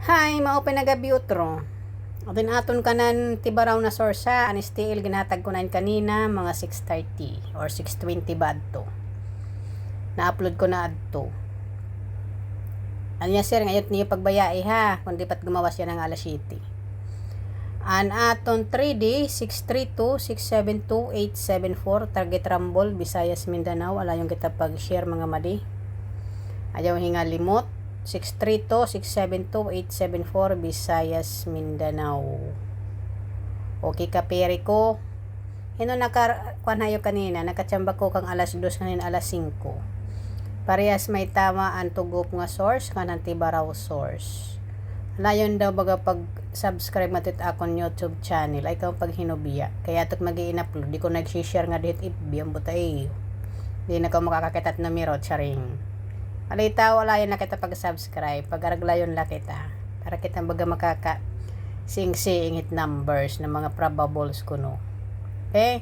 Hi, maopen na gabi utro. Atin aton kanan tibaraw na sorsa, an STL ginatag ko na kanina mga 6:30 or 6:20 ba adto. Na-upload ko na adto. Anya sir ngayot niyo pagbayai ha, kundi pat gumawa siya ng alas 7. An aton 3D 632-672-874 target Rambol, Visayas, Mindanao. Alayong kita pag-share mga madi. Ayaw hinga limot. 632-672-874 Visayas, Mindanao. Okay ka peri ko. Hino nakakuan hayo kanina, nakatsamba ko kang alas 2 kanin alas 5. Parehas may tama ang tugop nga source kanang tibaraw source. Layon daw baga pag subscribe matit akon YouTube channel ay kang paghinubiya. Kaya tot magi-in-upload di ko nag-share nga dit FB ang butay. Di na ko makakakitat na miro charing. Alita wala yun na kita pag-subscribe. Pag-araglayon la kita. Para kita baga makaka sing-sing hit numbers ng mga probables ko no. Okay?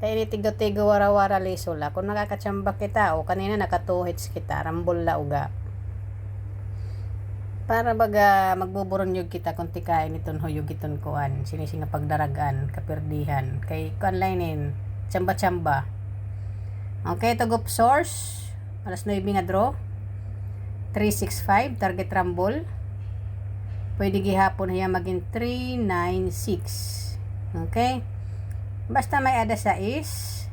Kaya initigo-tigo wara-wara lisula. Kung nakakatsamba kita o kanina naka 2 hits kita. Rambol la uga. Para baga magbuburon yung kita kung tikain iton ho yung iton kuan. Sinisinga pagdaragan, kapirdihan. Kay kuanlainin. Tsamba-tsamba. Okay, tagop source. Alas 9 nga draw. 365 target Rambol. Pwede gihapon niya maging 396. Okay? Basta may ada sa is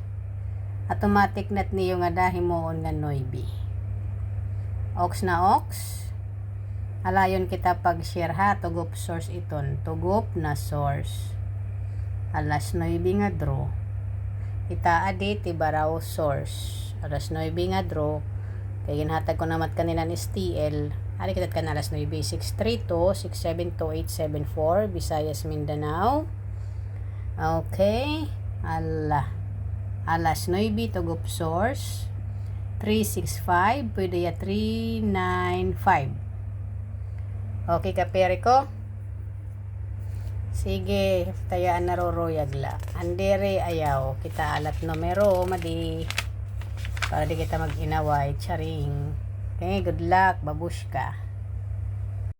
automatic nat niyo nga dahimoon nga 9. Ox na ox. Alayon kita pag-share ha, tugop source iton. Tugop na source. Alas 9 nga draw. Ita adi tibaraw source. Alas 9 nga draw. Kaya ginhatag ko naman kanina ni STL. Ari kitat ka na alas 9. 632-672-874 Visayas, Mindanao. Okay. Alas 9 tugop source. 365. Pwede ya 395. Okay ka peri ko. Sige. Tayaan naroroyagla. Andere ayaw. Kita alat numero. Madi. Para di kita mag-inaway, charing. Okay, good luck, babushka.